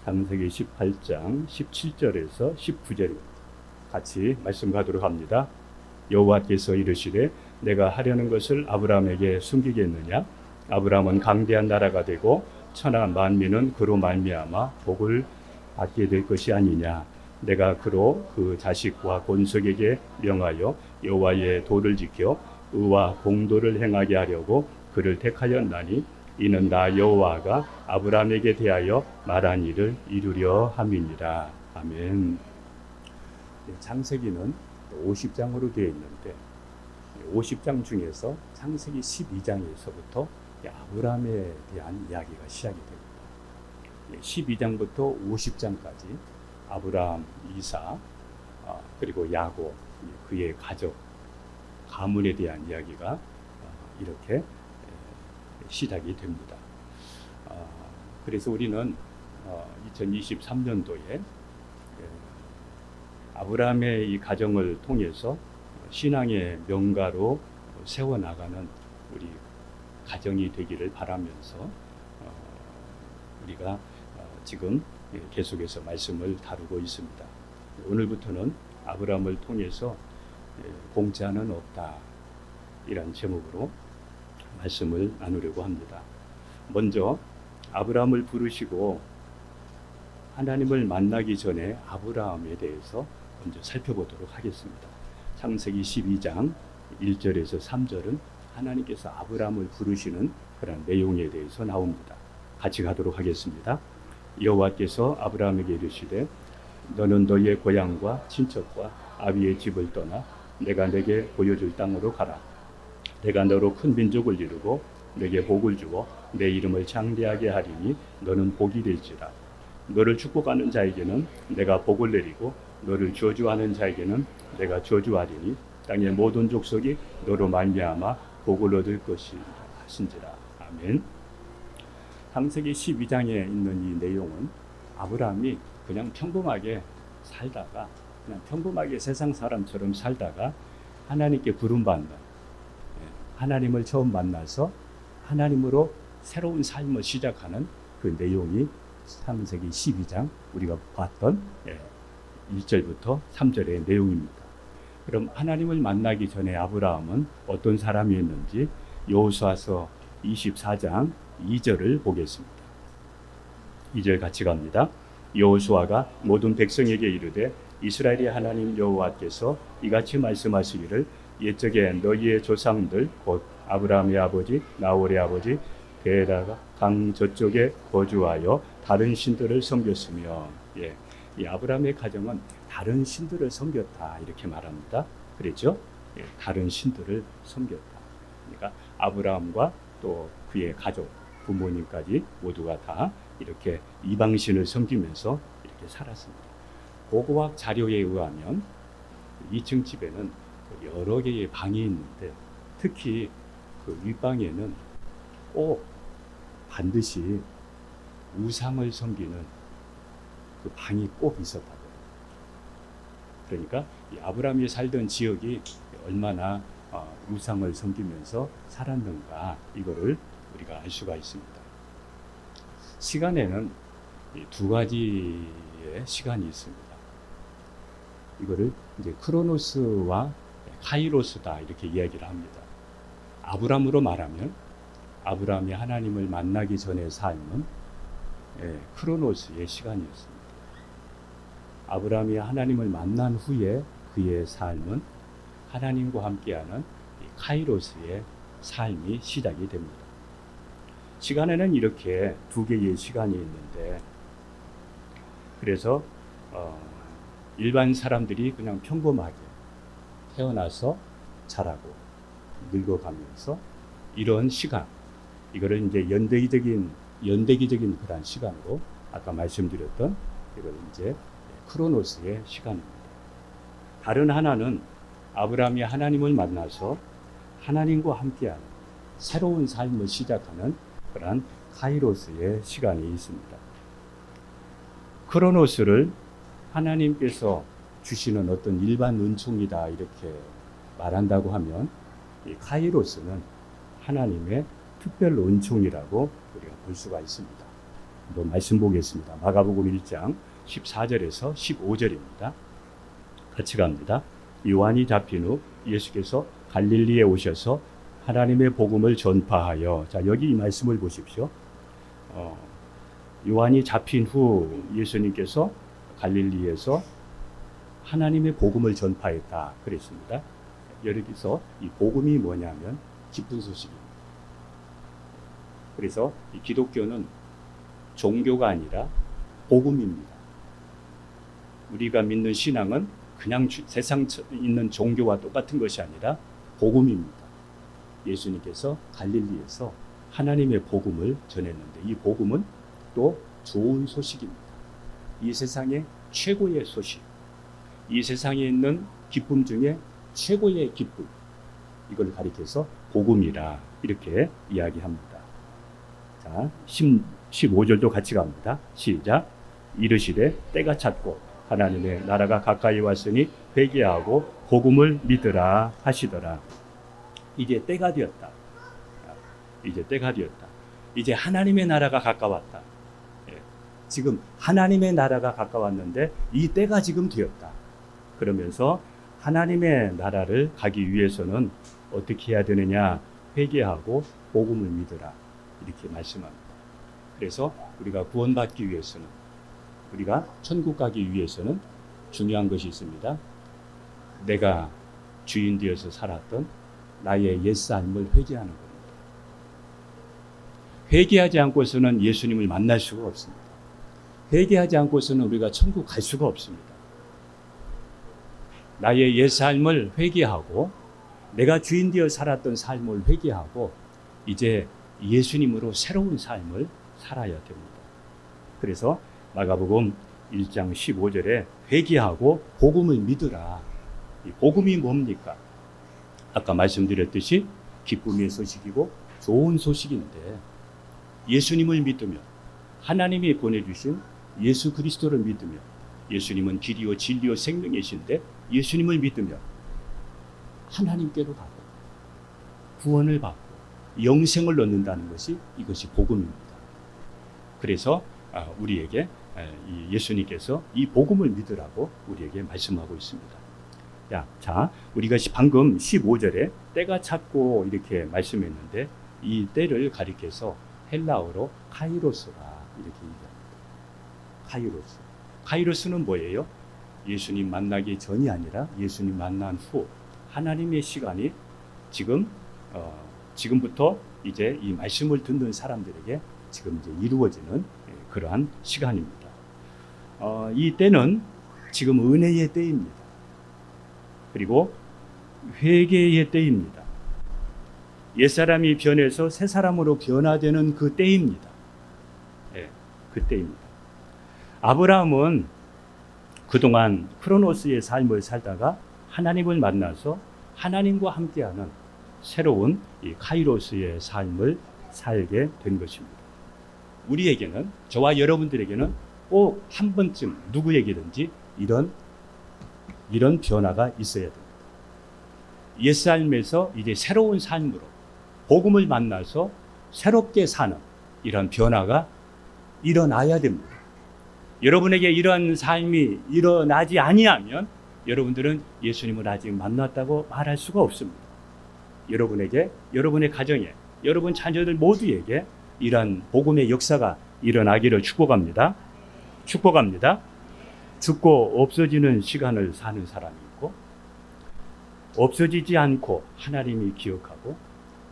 창세기 18장 17절에서 19절 같이 말씀 가도록 합니다. 여호와께서 이르시되 내가 하려는 것을 아브라함에게 숨기겠느냐? 아브라함은 강대한 나라가 되고 천하 만민은 그로 말미암아 복을 받게 될 것이 아니냐? 내가 그로 그 자식과 본속에게 명하여 여호와의 도를 지켜 의와 공도를 행하게 하려고 그를 택하였나니 이는 나 여호와가 아브라함에게 대하여 말한 일을 이루려 함이니라. 아멘. 창세기는 50장으로 되어 있는데 50장 중에서 창세기 12장에서부터 아브라함에 대한 이야기가 시작이 됩니다. 12장부터 50장까지 아브라함, 이삭, 그리고 야곱, 그의 가족, 가문에 대한 이야기가 이렇게 시작이 됩니다. 그래서 우리는 2023년도에 아브라함의 이 가정을 통해서 신앙의 명가로 세워나가는 우리 가정이 되기를 바라면서 우리가 지금 계속해서 말씀을 다루고 있습니다. 오늘부터는 아브라함을 통해서 공짜는 없다, 이런 제목으로 말씀을 나누려고 합니다. 먼저 아브라함을 부르시고 하나님을 만나기 전에 아브라함에 대해서 먼저 살펴보도록 하겠습니다. 창세기 12장 1절에서 3절은 하나님께서 아브라함을 부르시는 그런 내용에 대해서 나옵니다. 같이 가도록 하겠습니다. 여호와께서 아브라함에게 이르시되 너는 너의 고향과 친척과 아비의 집을 떠나 내가 내게 보여줄 땅으로 가라. 내가 너로 큰 민족을 이루고 내게 복을 주어 내 이름을 장대하게 하리니 너는 복이 될지라. 너를 축복하는 자에게는 내가 복을 내리고 너를 저주하는 자에게는 내가 저주하리니 땅의 모든 족속이 너로 말미암아 복을 얻을 것이라 하신지라. 아멘. 창세기 12장에 있는 이 내용은 아브라함이 그냥 평범하게 살다가 그냥 평범하게 세상 사람처럼 살다가 하나님께 부름받는, 하나님을 처음 만나서 하나님으로 새로운 삶을 시작하는 그 내용이 창세기 12장 우리가 봤던 1절부터 3절의 내용입니다. 그럼 하나님을 만나기 전에 아브라함은 어떤 사람이었는지 여호수아서 24장 2절을 보겠습니다. 2절 같이 갑니다. 여호수아가 모든 백성에게 이르되 이스라엘의 하나님 여호와께서 이같이 말씀하시기를 옛적에 너희의 조상들 곧 아브라함의 아버지 나홀의 아버지 데라가 강 저쪽에 거주하여 다른 신들을 섬겼으며, 이 아브라함의 가정은 다른 신들을 섬겼다 이렇게 말합니다. 그랬죠? 다른 신들을 섬겼다. 그러니까 아브라함과 또 그의 가족, 부모님까지 모두가 다 이렇게 이방신을 섬기면서 이렇게 살았습니다. 고고학 자료에 의하면 2층 집에는 여러 개의 방이 있는데 특히 그 윗방에는 꼭 반드시 우상을 섬기는 그 방이 꼭 있었다고. 그러니까 이 아브라함이 살던 지역이 얼마나 우상을 섬기면서 살았는가, 이거를 우리가 알 수가 있습니다. 시간에는 두 가지의 시간이 있습니다. 이거를 이제 크로노스와 카이로스다 이렇게 이야기를 합니다. 아브라함으로 말하면 아브라함이 하나님을 만나기 전의 삶은 크로노스의 시간이었습니다. 아브라함이 하나님을 만난 후에 그의 삶은 하나님과 함께하는 카이로스의 삶이 시작이 됩니다. 시간에는 이렇게 두 개의 시간이 있는데, 그래서 일반 사람들이 그냥 평범하게 태어나서 자라고 늙어가면서 이런 시간, 이거를 이제 연대기적인 그런 시간으로 아까 말씀드렸던 이걸 이제 크로노스의 시간입니다. 다른 하나는 아브라함이 하나님을 만나서 하나님과 함께하는 새로운 삶을 시작하는 그런 카이로스의 시간이 있습니다. 크로노스를 하나님께서 주시는 어떤 일반 은총이다 이렇게 말한다고 하면, 이 카이로스는 하나님의 특별 은총이라고 우리가 볼 수가 있습니다. 한번 말씀 보겠습니다. 마가복음 1장 14절에서 15절입니다. 같이 갑니다. 요한이 잡힌 후 예수께서 갈릴리에 오셔서 하나님의 복음을 전파하여, 자 여기 이 말씀을 보십시오. 요한이 잡힌 후 예수님께서 갈릴리에서 하나님의 복음을 전파했다 그랬습니다. 여기서 이 복음이 뭐냐면 기쁜 소식입니다. 그래서 이 기독교는 종교가 아니라 복음입니다. 우리가 믿는 신앙은 그냥 세상에 있는 종교와 똑같은 것이 아니라 복음입니다. 예수님께서 갈릴리에서 하나님의 복음을 전했는데 이 복음은 또 좋은 소식입니다. 이 세상의 최고의 소식, 이 세상에 있는 기쁨 중에 최고의 기쁨, 이걸 가리켜서 복음이라 이렇게 이야기합니다. 자, 15절도 같이 갑니다. 시작. 이르시되 때가 찼고 하나님의 나라가 가까이 왔으니 회개하고 복음을 믿으라 하시더라. 이제 때가 되었다. 이제 때가 되었다. 이제 하나님의 나라가 가까웠다. 지금 하나님의 나라가 가까웠는데 이 때가 지금 되었다. 그러면서 하나님의 나라를 가기 위해서는 어떻게 해야 되느냐? 회개하고 복음을 믿으라. 이렇게 말씀합니다. 그래서 우리가 구원받기 위해서는, 우리가 천국 가기 위해서는 중요한 것이 있습니다. 내가 주인 되어서 살았던 나의 옛삶을 회개하는 겁니다. 회개하지 않고서는 예수님을 만날 수가 없습니다. 회개하지 않고서는 우리가 천국 갈 수가 없습니다. 나의 옛삶을 회개하고 내가 주인 되어 살았던 삶을 회개하고 이제 예수님으로 새로운 삶을 살아야 됩니다. 그래서 마가복음 1장 15절에 회개하고 복음을 믿으라. 이 복음이 뭡니까? 아까 말씀드렸듯이 기쁨의 소식이고 좋은 소식인데 예수님을 믿으며 하나님이 보내주신 예수 그리스도를 믿으며 예수님은 길이요 진리요 생명이신데 예수님을 믿으며 하나님께로 가고 구원을 받고 영생을 얻는다는 것이 이것이 복음입니다. 그래서 우리에게 예수님께서 이 복음을 믿으라고 우리에게 말씀하고 있습니다. 자, 우리가 방금 15절에 때가 찼고 이렇게 말씀했는데 이 때를 가리켜서 헬라어로 카이로스라 이렇게 얘기합니다. 카이로스. 카이로스는 뭐예요? 예수님 만나기 전이 아니라 예수님 만난 후 하나님의 시간이 지금부터 이제 이 말씀을 듣는 사람들에게 지금 이제 이루어지는 그러한 시간입니다. 이 때는 지금 은혜의 때입니다. 그리고 회개의 때입니다. 옛사람이 변해서 새 사람으로 변화되는 그 때입니다. 그 때입니다. 아브라함은 그동안 크로노스의 삶을 살다가 하나님을 만나서 하나님과 함께하는 새로운 이 카이로스의 삶을 살게 된 것입니다. 우리에게는, 저와 여러분들에게는 꼭 한 번쯤 누구에게든지 이런 변화가 있어야 됩니다. 옛삶에서 이제 새로운 삶으로 복음을 만나서 새롭게 사는 이런 변화가 일어나야 됩니다. 여러분에게 이런 삶이 일어나지 아니하면 여러분들은 예수님을 아직 만났다고 말할 수가 없습니다. 여러분에게, 여러분의 가정에, 여러분 자녀들 모두에게 이런 복음의 역사가 일어나기를 축복합니다. 축복합니다. 죽고 없어지는 시간을 사는 사람이 있고 없어지지 않고 하나님이 기억하고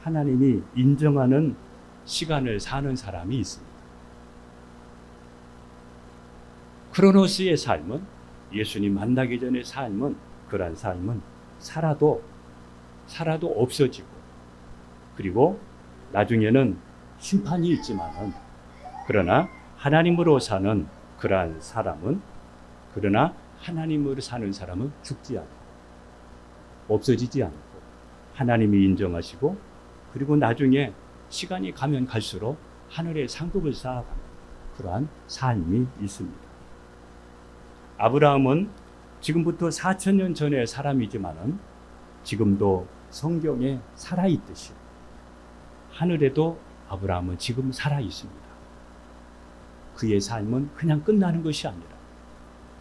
하나님이 인정하는 시간을 사는 사람이 있습니다. 크로노스의 삶은, 예수님 만나기 전의 삶은, 그러한 삶은 살아도 없어지고 그리고 나중에는 심판이 있지만은 그러나 하나님으로 사는 그러한 사람은, 그러나 하나님으로 사는 사람은 죽지 않고 없어지지 않고 하나님이 인정하시고 그리고 나중에 시간이 가면 갈수록 하늘의 상급을 쌓아가는 그러한 삶이 있습니다. 아브라함은 지금부터 4,000년 전의 사람이지만은 지금도 성경에 살아있듯이 하늘에도 아브라함은 지금 살아있습니다. 그의 삶은 그냥 끝나는 것이 아니라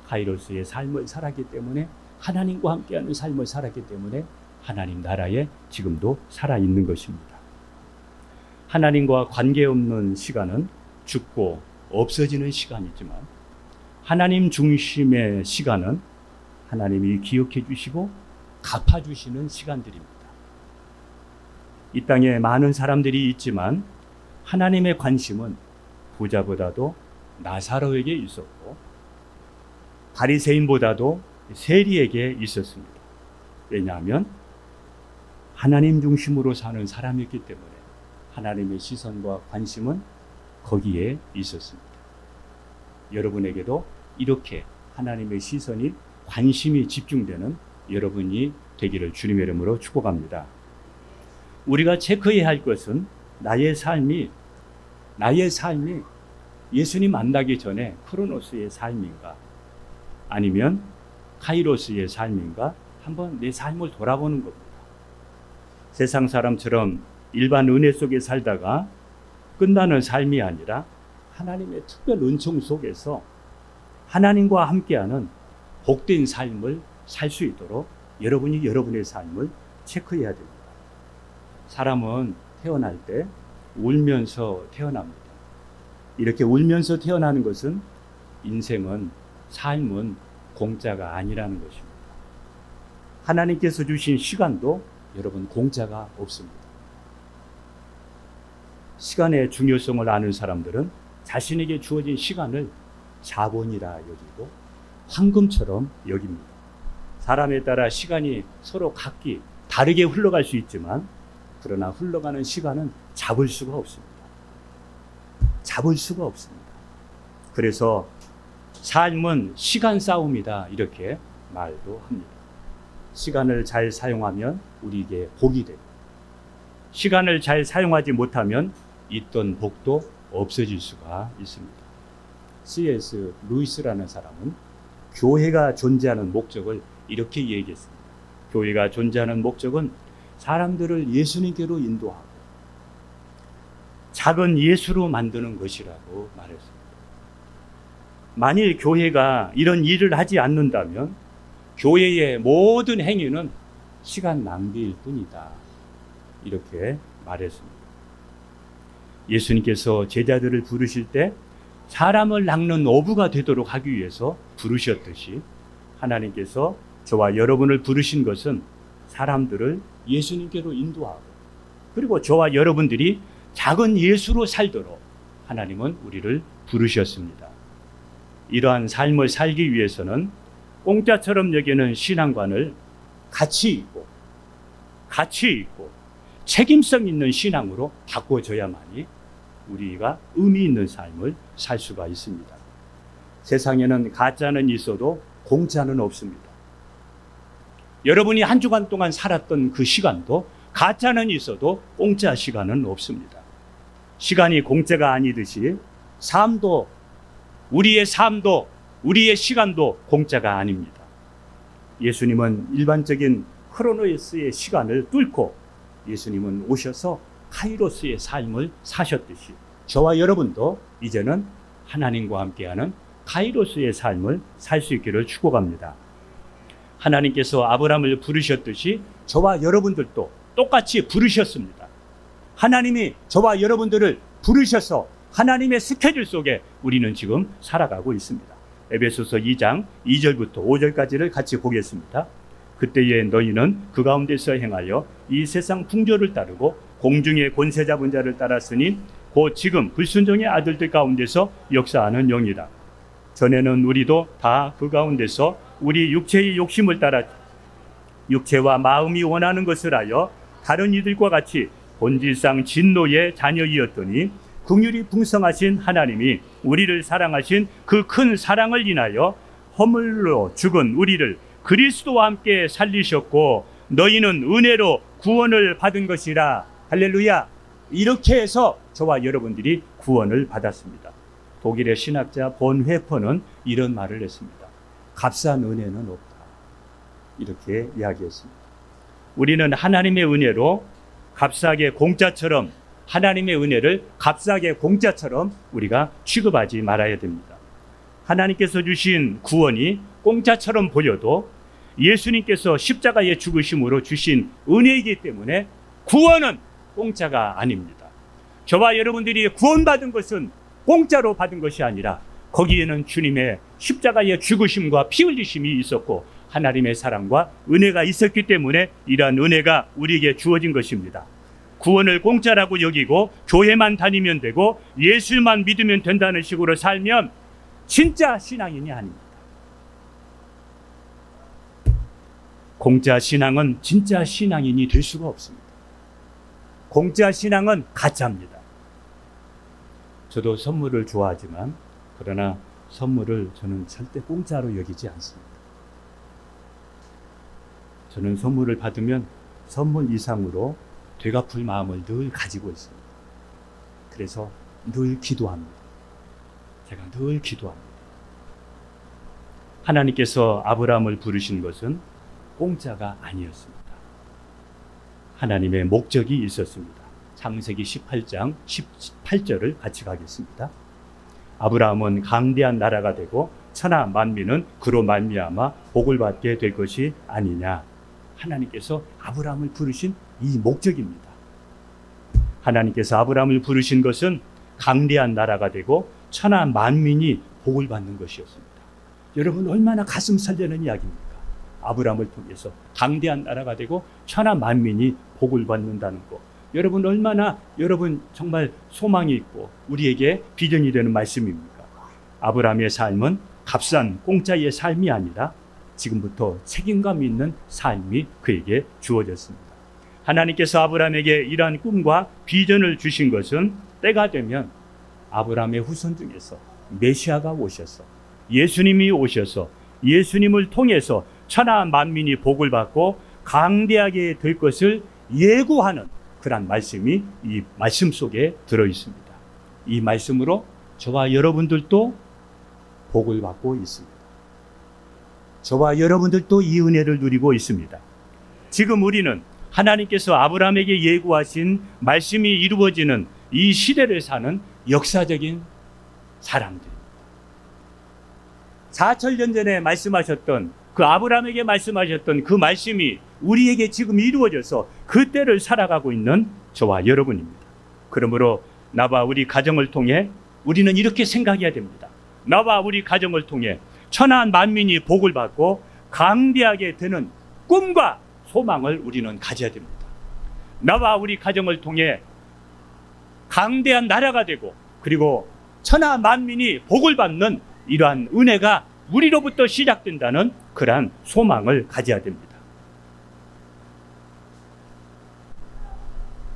카이로스의 삶을 살았기 때문에, 하나님과 함께하는 삶을 살았기 때문에 하나님 나라에 지금도 살아있는 것입니다. 하나님과 관계없는 시간은 죽고 없어지는 시간이지만, 하나님 중심의 시간은 하나님이 기억해 주시고 갚아주시는 시간들입니다. 이 땅에 많은 사람들이 있지만 하나님의 관심은 부자보다도 나사로에게 있었고 바리새인보다도 세리에게 있었습니다. 왜냐하면 하나님 중심으로 사는 사람이었기 때문에 하나님의 시선과 관심은 거기에 있었습니다. 여러분에게도 이렇게 하나님의 시선이, 관심이 집중되는 여러분이 되기를 주님의 이름으로 축복합니다. 우리가 체크해야 할 것은 나의 삶이 예수님 만나기 전에 크로노스의 삶인가, 아니면 카이로스의 삶인가, 한번 내 삶을 돌아보는 겁니다. 세상 사람처럼 일반 은혜 속에 살다가 끝나는 삶이 아니라 하나님의 특별 은총 속에서 하나님과 함께하는 복된 삶을 살 수 있도록 여러분이 여러분의 삶을 체크해야 됩니다. 사람은 태어날 때 울면서 태어납니다. 이렇게 울면서 태어나는 것은, 인생은, 삶은 공짜가 아니라는 것입니다. 하나님께서 주신 시간도 여러분 공짜가 없습니다. 시간의 중요성을 아는 사람들은 자신에게 주어진 시간을 자본이라 여기고 황금처럼 여깁니다. 사람에 따라 시간이 서로 각기 다르게 흘러갈 수 있지만, 그러나 흘러가는 시간은 잡을 수가 없습니다. 잡을 수가 없습니다. 그래서 삶은 시간 싸움이다, 이렇게 말도 합니다. 시간을 잘 사용하면 우리에게 복이 됩니다. 시간을 잘 사용하지 못하면 있던 복도 없어질 수가 있습니다. C.S. 루이스라는 사람은 교회가 존재하는 목적을 이렇게 얘기했습니다. 교회가 존재하는 목적은 사람들을 예수님께로 인도하고 작은 예수로 만드는 것이라고 말했습니다. 만일 교회가 이런 일을 하지 않는다면 교회의 모든 행위는 시간 낭비일 뿐이다, 이렇게 말했습니다. 예수님께서 제자들을 부르실 때 사람을 낚는 어부가 되도록 하기 위해서 부르셨듯이, 하나님께서 저와 여러분을 부르신 것은 사람들을 예수님께로 인도하고, 그리고 저와 여러분들이 작은 예수로 살도록 하나님은 우리를 부르셨습니다. 이러한 삶을 살기 위해서는 공짜처럼 여기는 신앙관을 가치 있고 책임성 있는 신앙으로 바꿔줘야만이 우리가 의미 있는 삶을 살 수가 있습니다. 세상에는 가짜는 있어도 공짜는 없습니다. 여러분이 한 주간 동안 살았던 그 시간도 가짜는 있어도 공짜 시간은 없습니다. 시간이 공짜가 아니듯이 우리의 삶도, 우리의 시간도 공짜가 아닙니다. 예수님은 일반적인 크로노스의 시간을 뚫고 예수님은 오셔서 카이로스의 삶을 사셨듯이, 저와 여러분도 이제는 하나님과 함께하는 카이로스의 삶을 살 수 있기를 축복합니다. 하나님께서 아브라함을 부르셨듯이 저와 여러분들도 똑같이 부르셨습니다. 하나님이 저와 여러분들을 부르셔서 하나님의 스케줄 속에 우리는 지금 살아가고 있습니다. 에베소서 2장 2절부터 5절까지를 같이 보겠습니다. 그때에 너희는 그 가운데서 행하여 이 세상 풍조를 따르고 공중의 권세 잡은 자를 따랐으니 곧 지금 불순종의 아들들 가운데서 역사하는 영이다. 전에는 우리도 다 그 가운데서 우리 육체의 욕심을 따라 육체와 마음이 원하는 것을 하여 다른 이들과 같이 본질상 진노의 자녀이었더니 긍휼이 풍성하신 하나님이 우리를 사랑하신 그 큰 사랑을 인하여 허물로 죽은 우리를 그리스도와 함께 살리셨고 너희는 은혜로 구원을 받은 것이라. 할렐루야. 이렇게 해서 저와 여러분들이 구원을 받았습니다. 독일의 신학자 본 회퍼는 이런 말을 했습니다. 값싼 은혜는 없다, 이렇게 이야기했습니다. 우리는 하나님의 은혜로 값싸게 공짜처럼 하나님의 은혜를 값싸게 공짜처럼 우리가 취급하지 말아야 됩니다. 하나님께서 주신 구원이 공짜처럼 보여도 예수님께서 십자가의 죽으심으로 주신 은혜이기 때문에 구원은 공짜가 아닙니다. 저와 여러분들이 구원받은 것은 공짜로 받은 것이 아니라 거기에는 주님의 십자가의 죽으심과 피 흘리심이 있었고 하나님의 사랑과 은혜가 있었기 때문에 이러한 은혜가 우리에게 주어진 것입니다. 구원을 공짜라고 여기고 교회만 다니면 되고 예수만 믿으면 된다는 식으로 살면 진짜 신앙인이 아닙니다. 공짜 신앙은 진짜 신앙인이 될 수가 없습니다. 공짜 신앙은 가짜입니다. 저도 선물을 좋아하지만 그러나 선물을 저는 절대 공짜로 여기지 않습니다. 저는 선물을 받으면 선물 이상으로 되갚을 마음을 늘 가지고 있습니다. 그래서 늘 기도합니다. 제가 늘 기도합니다. 하나님께서 아브라함을 부르신 것은 공짜가 아니었습니다. 하나님의 목적이 있었습니다. 창세기 18장 18절을 같이 가겠습니다. 아브라함은 강대한 나라가 되고 천하 만민은 그로 말미암아 복을 받게 될 것이 아니냐. 하나님께서 아브라함을 부르신 이 목적입니다. 하나님께서 아브라함을 부르신 것은 강대한 나라가 되고 천하 만민이 복을 받는 것이었습니다. 여러분 얼마나 가슴 설레는 이야기입니까? 아브라함을 통해서 강대한 나라가 되고 천하 만민이 복을 받는다는 것. 여러분 얼마나 여러분 정말 소망이 있고 우리에게 비전이 되는 말씀입니까? 아브라함의 삶은 값싼 공짜의 삶이 아니라 지금부터 책임감 있는 삶이 그에게 주어졌습니다. 하나님께서 아브라함에게 이러한 꿈과 비전을 주신 것은 때가 되면 아브라함의 후손 중에서 메시아가 오셔서 예수님이 오셔서 예수님을 통해서 천하 만민이 복을 받고 강대하게 될 것을 예고하는 그런 말씀이 이 말씀 속에 들어 있습니다. 이 말씀으로 저와 여러분들도 복을 받고 있습니다. 저와 여러분들도 이 은혜를 누리고 있습니다. 지금 우리는 하나님께서 아브라함에게 예고하신 말씀이 이루어지는 이 시대를 사는 역사적인 사람들입니다. 4,000년 전에 말씀하셨던 그 아브라함에게 말씀하셨던 그 말씀이 우리에게 지금 이루어져서 그 때를 살아가고 있는 저와 여러분입니다. 그러므로 나와 우리 가정을 통해 우리는 이렇게 생각해야 됩니다. 나와 우리 가정을 통해 천하 만민이 복을 받고 강대하게 되는 꿈과 소망을 우리는 가져야 됩니다. 나와 우리 가정을 통해 강대한 나라가 되고 그리고 천하 만민이 복을 받는 이러한 은혜가 우리로부터 시작된다는 그러한 소망을 가져야 됩니다.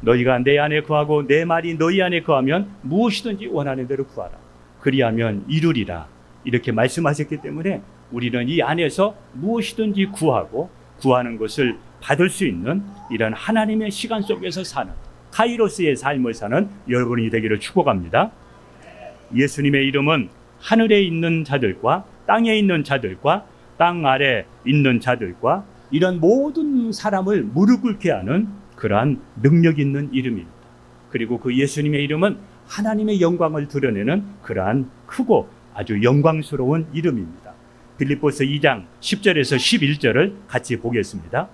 너희가 내 안에 거하고 내 말이 너희 안에 거하면 무엇이든지 원하는 대로 구하라. 그리하면 이루리라. 이렇게 말씀하셨기 때문에 우리는 이 안에서 무엇이든지 구하고 구하는 것을 받을 수 있는 이런 하나님의 시간 속에서 사는 카이로스의 삶을 사는 여러분이 되기를 축복합니다. 예수님의 이름은 하늘에 있는 자들과 땅에 있는 자들과 땅 아래 있는 자들과 이런 모든 사람을 무릎 꿇게 하는 그러한 능력 있는 이름입니다. 그리고 그 예수님의 이름은 하나님의 영광을 드러내는 그러한 크고 아주 영광스러운 이름입니다. 빌립보서 2장 10절에서 11절을 같이 보겠습니다.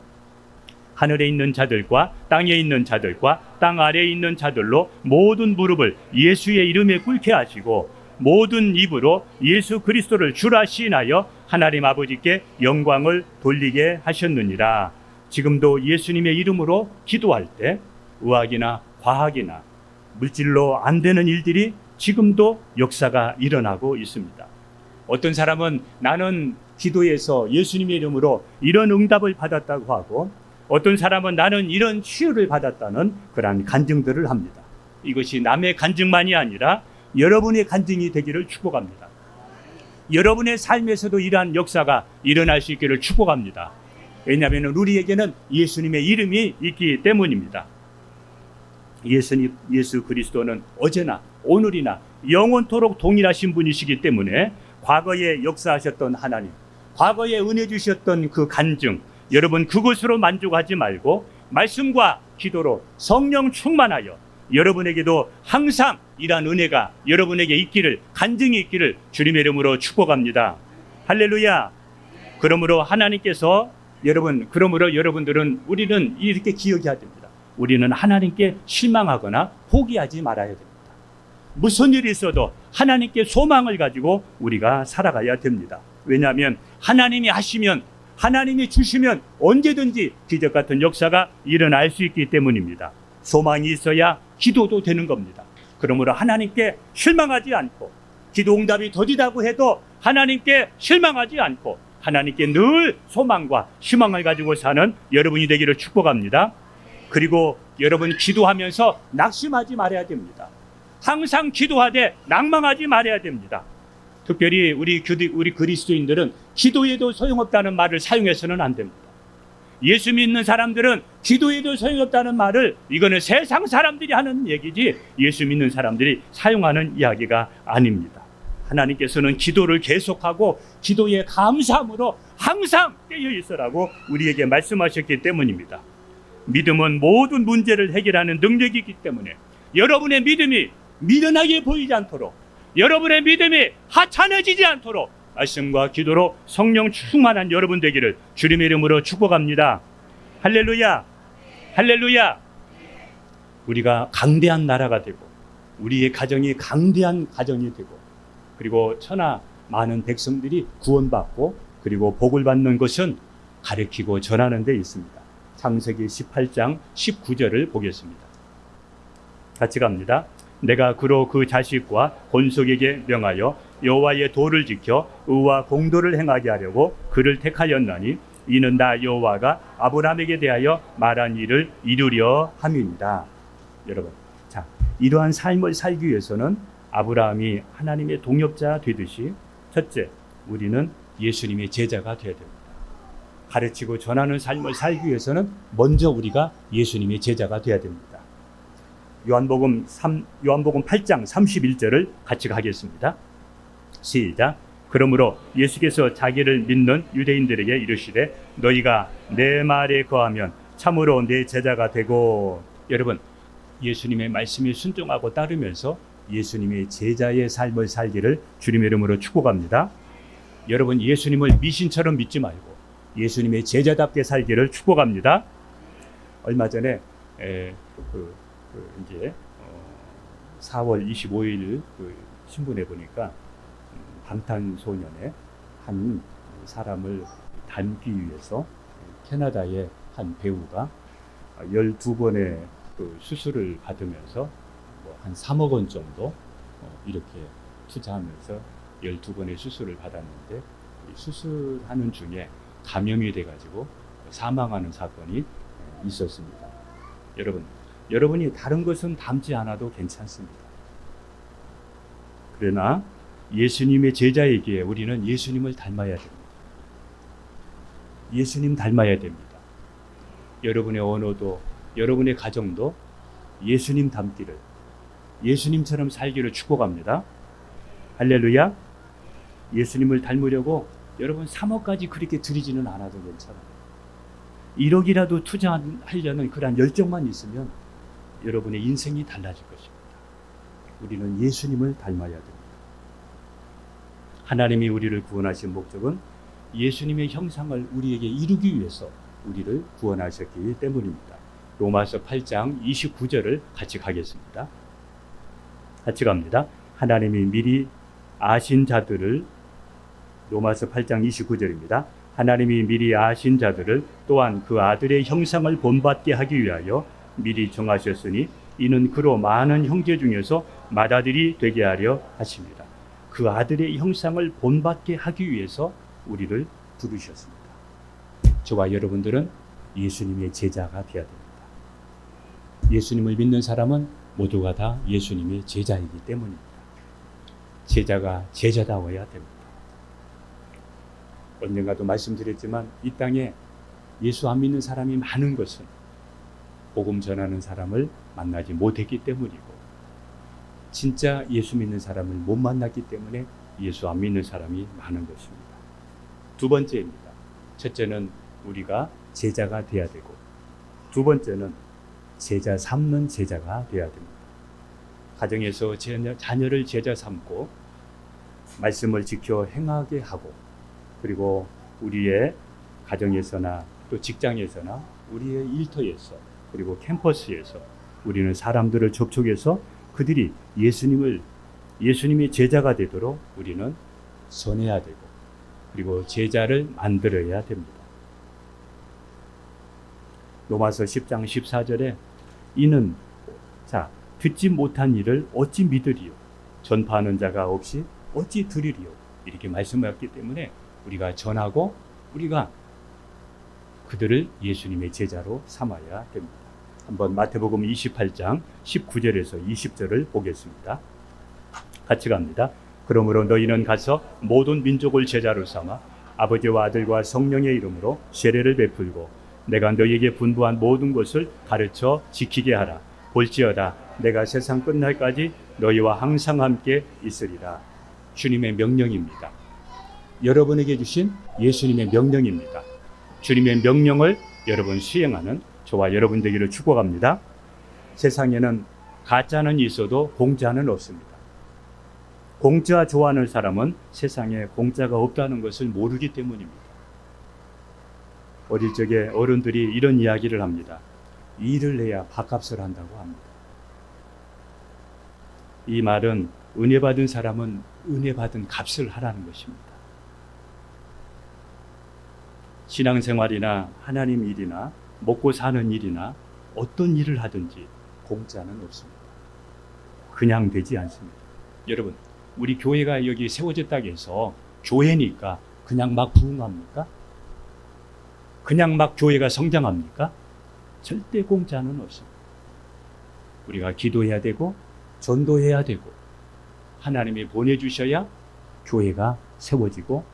하늘에 있는 자들과 땅에 있는 자들과 땅 아래에 있는 자들로 모든 무릎을 예수의 이름에 꿇게 하시고 모든 입으로 예수 그리스도를 주라 시인하여 하나님 아버지께 영광을 돌리게 하셨느니라. 지금도 예수님의 이름으로 기도할 때 의학이나 과학이나 물질로 안 되는 일들이 지금도 역사가 일어나고 있습니다. 어떤 사람은 나는 기도해서 예수님의 이름으로 이런 응답을 받았다고 하고 어떤 사람은 나는 이런 치유를 받았다는 그러한 간증들을 합니다. 이것이 남의 간증만이 아니라 여러분의 간증이 되기를 축복합니다. 여러분의 삶에서도 이러한 역사가 일어날 수 있기를 축복합니다. 왜냐하면 우리에게는 예수님의 이름이 있기 때문입니다. 예수 그리스도는 어제나 오늘이나 영원토록 동일하신 분이시기 때문에 과거에 역사하셨던 하나님, 과거에 은혜 주셨던 그 간증, 여러분 그것으로 만족하지 말고 말씀과 기도로 성령 충만하여 여러분에게도 항상 이러한 은혜가 여러분에게 있기를, 간증이 있기를 주님의 이름으로 축복합니다. 할렐루야. 그러므로 하나님께서 그러므로 여러분들은, 우리는 이렇게 기억해야 됩니다. 우리는 하나님께 실망하거나 포기하지 말아야 됩니다. 무슨 일이 있어도 하나님께 소망을 가지고 우리가 살아가야 됩니다. 왜냐하면 하나님이 하시면, 하나님이 주시면 언제든지 기적 같은 역사가 일어날 수 있기 때문입니다. 소망이 있어야 기도도 되는 겁니다. 그러므로 하나님께 실망하지 않고, 기도 응답이 더디다고 해도 하나님께 실망하지 않고 하나님께 늘 소망과 희망을 가지고 사는 여러분이 되기를 축복합니다. 그리고 여러분, 기도하면서 낙심하지 말아야 됩니다. 항상 기도하되 낭망하지 말아야 됩니다. 특별히 우리 그리스도인들은 기도해도 소용없다는 말을 사용해서는 안 됩니다. 예수 믿는 사람들은 기도해도 소용없다는 말을, 이거는 세상 사람들이 하는 얘기지 예수 믿는 사람들이 사용하는 이야기가 아닙니다. 하나님께서는 기도를 계속하고 기도에 감사함으로 항상 깨어 있으라고 우리에게 말씀하셨기 때문입니다. 믿음은 모든 문제를 해결하는 능력이기 때문에 여러분의 믿음이 미련하게 보이지 않도록, 여러분의 믿음이 하찮아지지 않도록 말씀과 기도로 성령 충만한 여러분 되기를 주님의 이름으로 축복합니다. 할렐루야. 할렐루야. 우리가 강대한 나라가 되고, 우리의 가정이 강대한 가정이 되고, 그리고 천하 많은 백성들이 구원받고 그리고 복을 받는 것은 가르치고 전하는 데 있습니다. 창세기 18장 19절을 보겠습니다. 같이 갑니다. 내가 그로 그 자식과 본속에게 명하여 여호와의 도를 지켜 의와 공도를 행하게 하려고 그를 택하였나니 이는 나 여호와가 아브라함에게 대하여 말한 일을 이루려 함이니라. 여러분, 자, 이러한 삶을 살기 위해서는 아브라함이 하나님의 동역자 되듯이, 첫째, 우리는 예수님의 제자가 되어야 됩니다. 가르치고 전하는 삶을 살기 위해서는 먼저 우리가 예수님의 제자가 되어야 됩니다. 요한복음 8장 31절을 같이 가겠습니다. 시작. 그러므로 예수께서 자기를 믿는 유대인들에게 이르시되 너희가 내 말에 거하면 참으로 내 제자가 되고. 여러분, 예수님의 말씀에 순종하고 따르면서 예수님의 제자의 삶을 살기를 주님의 이름으로 축복합니다. 여러분, 예수님을 미신처럼 믿지 말고 예수님의 제자답게 살기를 축복합니다. 얼마 전에 이제 4월 25일 신문에 보니까 방탄소년의 한 사람을 닮기 위해서 캐나다의 한 배우가 12번의 수술을 받으면서 한 3억 원 정도 이렇게 투자하면서 12번의 수술을 받았는데, 수술하는 중에 감염이 돼가지고 사망하는 사건이 있었습니다. 여러분이 다른 것은 닮지 않아도 괜찮습니다. 그러나 예수님의 제자에게 우리는 예수님을 닮아야 됩니다. 예수님 닮아야 됩니다. 여러분의 언어도, 여러분의 가정도 예수님 닮기를, 예수님처럼 살기를 축복합니다. 할렐루야. 예수님을 닮으려고 여러분 3억까지 그렇게 드리지는 않아도 괜찮아요. 1억이라도 투자하려는 그런 열정만 있으면 여러분의 인생이 달라질 것입니다. 우리는 예수님을 닮아야 됩니다. 하나님이 우리를 구원하신 목적은 예수님의 형상을 우리에게 이루기 위해서 우리를 구원하셨기 때문입니다. 로마서 8장 29절을 같이 가겠습니다. 같이 갑니다. 하나님이 미리 아신 자들을, 로마서 8장 29절입니다. 하나님이 미리 아신 자들을 또한 그 아들의 형상을 본받게 하기 위하여 미리 정하셨으니 이는 그로 많은 형제 중에서 맏아들이 되게 하려 하십니다. 그 아들의 형상을 본받게 하기 위해서 우리를 부르셨습니다. 저와 여러분들은 예수님의 제자가 되어야 됩니다. 예수님을 믿는 사람은 모두가 다 예수님의 제자이기 때문입니다. 제자가 제자다워야 됩니다. 언젠가도 말씀드렸지만 이 땅에 예수 안 믿는 사람이 많은 것은 복음 전하는 사람을 만나지 못했기 때문이고, 진짜 예수 믿는 사람을 못 만났기 때문에 예수 안 믿는 사람이 많은 것입니다. 두 번째입니다. 첫째는 우리가 제자가 돼야 되고, 두 번째는 제자 삼는 제자가 돼야 됩니다. 가정에서 자녀를 제자 삼고 말씀을 지켜 행하게 하고, 그리고 우리의 가정에서나 또 직장에서나 우리의 일터에서 그리고 캠퍼스에서 우리는 사람들을 접촉해서 그들이 예수님의 제자가 되도록 우리는 선해야 되고, 그리고 제자를 만들어야 됩니다. 로마서 10장 14절에 이는 듣지 못한 일을 어찌 믿으리요, 전파하는 자가 없이 어찌 들으리요, 이렇게 말씀하셨기 때문에 우리가 전하고 우리가 그들을 예수님의 제자로 삼아야 됩니다. 한번 마태복음 28장 19절에서 20절을 보겠습니다. 같이 갑니다. 그러므로 너희는 가서 모든 민족을 제자로 삼아 아버지와 아들과 성령의 이름으로 세례를 베풀고 내가 너희에게 분부한 모든 것을 가르쳐 지키게 하라. 볼지어다 내가 세상 끝날까지 너희와 항상 함께 있으리라. 주님의 명령입니다. 여러분에게 주신 예수님의 명령입니다. 주님의 명령을 여러분 수행하는 저와 여러분 되기를 축복합니다. 세상에는 가짜는 있어도 공짜는 없습니다. 공짜 좋아하는 사람은 세상에 공짜가 없다는 것을 모르기 때문입니다. 어릴 적에 어른들이 이런 이야기를 합니다. 일을 해야 밥값을 한다고 합니다. 이 말은 은혜 받은 사람은 은혜 받은 값을 하라는 것입니다. 신앙생활이나 하나님 일이나 먹고 사는 일이나 어떤 일을 하든지 공짜는 없습니다. 그냥 되지 않습니다. 여러분, 우리 교회가 여기 세워졌다고 해서 교회니까 그냥 막 부흥합니까? 그냥 막 교회가 성장합니까? 절대 공짜는 없습니다. 우리가 기도해야 되고 전도해야 되고 하나님이 보내주셔야 교회가 세워지고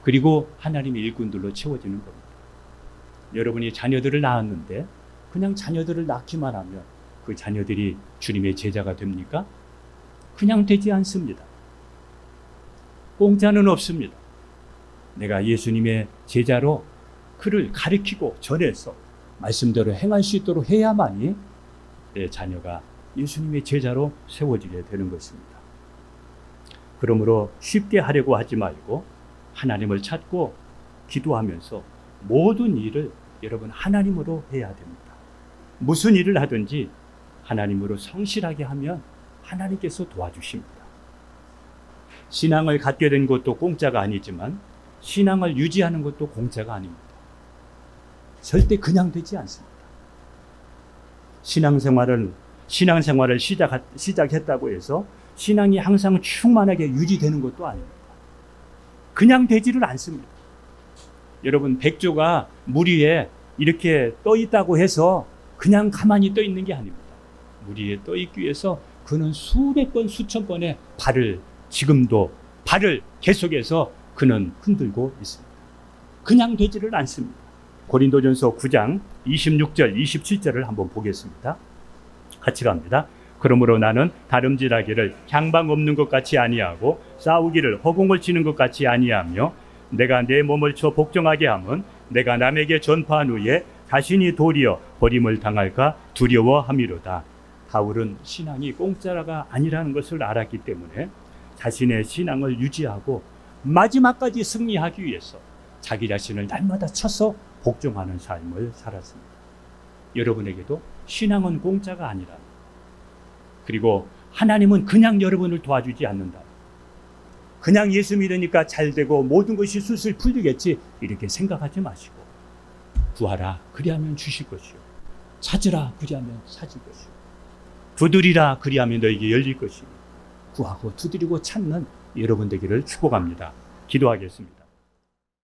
그리고 하나님의 일꾼들로 채워지는 겁니다. 여러분이 자녀들을 낳았는데 그냥 자녀들을 낳기만 하면 그 자녀들이 주님의 제자가 됩니까? 그냥 되지 않습니다. 공짜는 없습니다. 내가 예수님의 제자로 그를 가르치고 전해서 말씀대로 행할 수 있도록 해야만이 내 자녀가 예수님의 제자로 세워지게 되는 것입니다. 그러므로 쉽게 하려고 하지 말고 하나님을 찾고 기도하면서 모든 일을 여러분 하나님으로 해야 됩니다. 무슨 일을 하든지 하나님으로 성실하게 하면 하나님께서 도와주십니다. 신앙을 갖게 된 것도 공짜가 아니지만 신앙을 유지하는 것도 공짜가 아닙니다. 절대 그냥 되지 않습니다. 신앙생활을 시작했다고 해서 신앙이 항상 충만하게 유지되는 것도 아닙니다. 그냥 되지를 않습니다. 여러분, 백조가 물 위에 이렇게 떠 있다고 해서 그냥 가만히 떠 있는 게 아닙니다. 물 위에 떠 있기 위해서 그는 수백 번, 수천 번의 지금도 발을 계속해서 그는 흔들고 있습니다. 그냥 되지를 않습니다. 고린도전서 9장 26절, 27절을 한번 보겠습니다. 같이 갑니다. 그러므로 나는 다름질하기를 향방 없는 것 같이 아니하고 싸우기를 허공을 치는 것 같이 아니하며 내가 내 몸을 쳐 복종하게 함은 내가 남에게 전파한 후에 자신이 도리어 버림을 당할까 두려워함이로다. 바울은 신앙이 공짜가 아니라는 것을 알았기 때문에 자신의 신앙을 유지하고 마지막까지 승리하기 위해서 자기 자신을 날마다 쳐서 복종하는 삶을 살았습니다. 여러분에게도 신앙은 공짜가 아니라, 그리고 하나님은 그냥 여러분을 도와주지 않는다. 그냥 예수 믿으니까 잘 되고 모든 것이 술술 풀리겠지 이렇게 생각하지 마시고 구하라 그리하면 주실 것이요 찾으라 그리하면 찾을 것이요 두드리라 그리하면 너에게 열릴 것이요 구하고 두드리고 찾는 여러분 되기를 축복합니다. 기도하겠습니다.